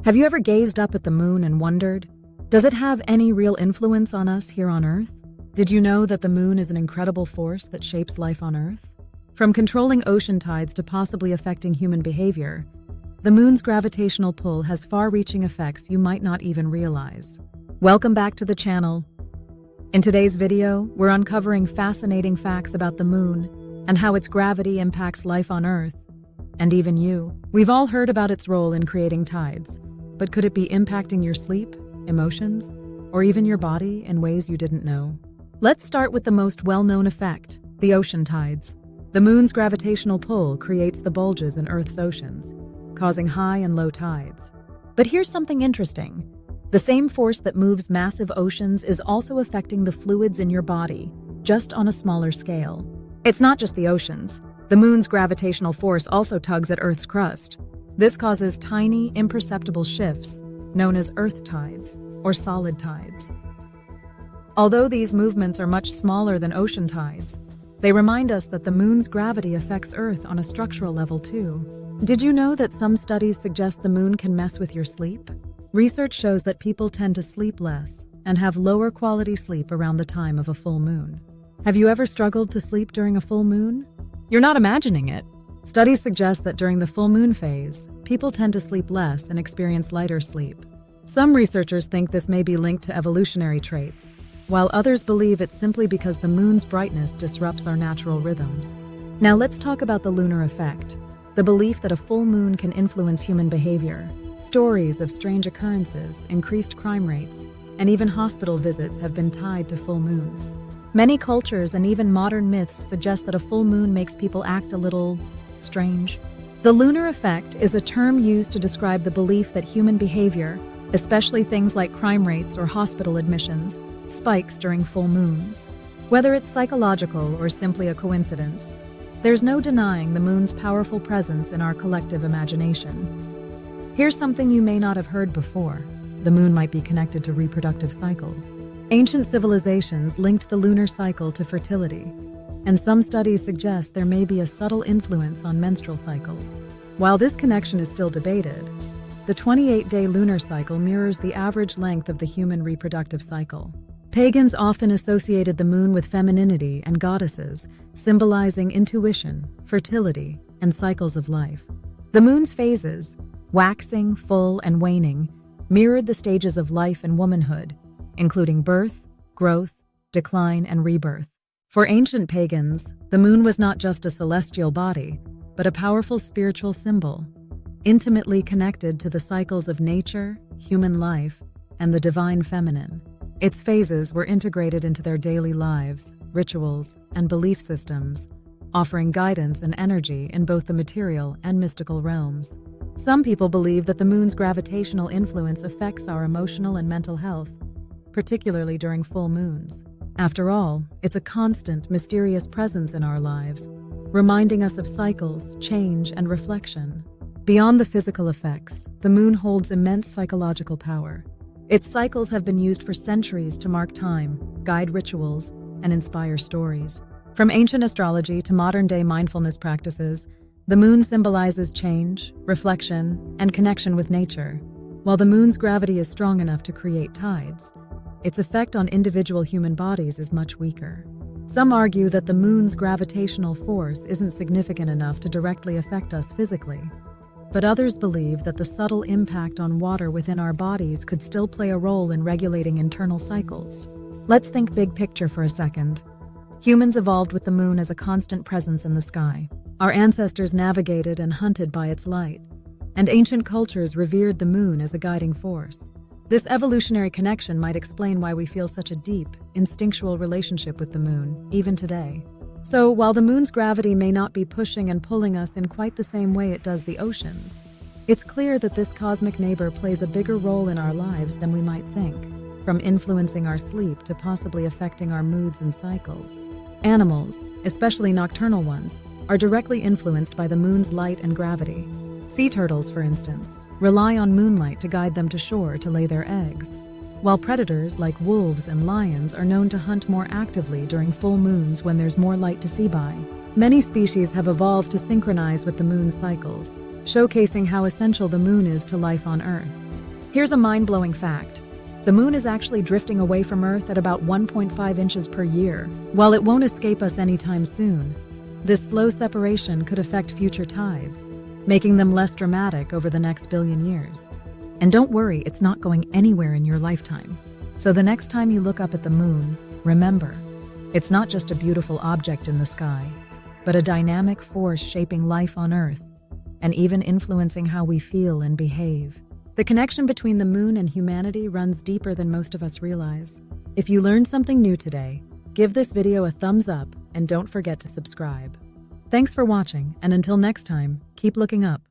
Have you ever gazed up at the moon and wondered, does it have any real influence on us here on Earth? Did you know that the moon is an incredible force that shapes life on Earth? From controlling ocean tides to possibly affecting human behavior, the moon's gravitational pull has far-reaching effects you might not even realize. Welcome back to the channel. In today's video, we're uncovering fascinating facts about the moon and how its gravity impacts life on Earth, and even you. We've all heard about its role in creating tides, but could it be impacting your sleep, emotions, or even your body in ways you didn't know? Let's start with the most well-known effect, the ocean tides. The moon's gravitational pull creates the bulges in Earth's oceans, causing high and low tides. But here's something interesting. The same force that moves massive oceans is also affecting the fluids in your body, just on a smaller scale. It's not just the oceans. The moon's gravitational force also tugs at Earth's crust. This causes tiny, imperceptible shifts, known as Earth tides, or solid tides. Although these movements are much smaller than ocean tides, they remind us that the moon's gravity affects Earth on a structural level too. Did you know that some studies suggest the moon can mess with your sleep? Research shows that people tend to sleep less and have lower quality sleep around the time of a full moon. Have you ever struggled to sleep during a full moon? You're not imagining it. Studies suggest that during the full moon phase, people tend to sleep less and experience lighter sleep. Some researchers think this may be linked to evolutionary traits, while others believe it's simply because the moon's brightness disrupts our natural rhythms. Now let's talk about the lunar effect, the belief that a full moon can influence human behavior. Stories of strange occurrences, increased crime rates, and even hospital visits have been tied to full moons. Many cultures and even modern myths suggest that a full moon makes people act a little strange. The lunar effect is a term used to describe the belief that human behavior, especially things like crime rates or hospital admissions, spikes during full moons. Whether it's psychological or simply a coincidence, there's no denying the moon's powerful presence in our collective imagination. Here's something you may not have heard before. The moon might be connected to reproductive cycles. Ancient civilizations linked the lunar cycle to fertility, and some studies suggest there may be a subtle influence on menstrual cycles. While this connection is still debated, the 28-day lunar cycle mirrors the average length of the human reproductive cycle. Pagans often associated the moon with femininity and goddesses, symbolizing intuition, fertility, and cycles of life. The moon's phases, waxing, full, and waning, mirrored the stages of life and womanhood, including birth, growth, decline, and rebirth. For ancient pagans, the moon was not just a celestial body, but a powerful spiritual symbol, intimately connected to the cycles of nature, human life, and the divine feminine. Its phases were integrated into their daily lives, rituals, and belief systems, offering guidance and energy in both the material and mystical realms. Some people believe that the moon's gravitational influence affects our emotional and mental health, particularly during full moons. After all, it's a constant, mysterious presence in our lives, reminding us of cycles, change, and reflection. Beyond the physical effects, the moon holds immense psychological power. Its cycles have been used for centuries to mark time, guide rituals, and inspire stories. From ancient astrology to modern-day mindfulness practices, the moon symbolizes change, reflection, and connection with nature. While the moon's gravity is strong enough to create tides, its effect on individual human bodies is much weaker. Some argue that the moon's gravitational force isn't significant enough to directly affect us physically, but others believe that the subtle impact on water within our bodies could still play a role in regulating internal cycles. Let's think big picture for a second. Humans evolved with the moon as a constant presence in the sky. Our ancestors navigated and hunted by its light, and ancient cultures revered the moon as a guiding force. This evolutionary connection might explain why we feel such a deep, instinctual relationship with the moon, even today. So, while the moon's gravity may not be pushing and pulling us in quite the same way it does the oceans, it's clear that this cosmic neighbor plays a bigger role in our lives than we might think, from influencing our sleep to possibly affecting our moods and cycles. Animals, especially nocturnal ones, are directly influenced by the moon's light and gravity. Sea turtles, for instance, rely on moonlight to guide them to shore to lay their eggs, while predators like wolves and lions are known to hunt more actively during full moons when there's more light to see by. Many species have evolved to synchronize with the moon's cycles, showcasing how essential the moon is to life on Earth. Here's a mind-blowing fact. The moon is actually drifting away from Earth at about 1.5 inches per year. While it won't escape us anytime soon, this slow separation could affect future tides, making them less dramatic over the next billion years. And don't worry, it's not going anywhere in your lifetime. So the next time you look up at the moon, remember, it's not just a beautiful object in the sky, but a dynamic force shaping life on Earth and even influencing how we feel and behave. The connection between the moon and humanity runs deeper than most of us realize. If you learned something new today, give this video a thumbs up and don't forget to subscribe. Thanks for watching, and until next time, keep looking up.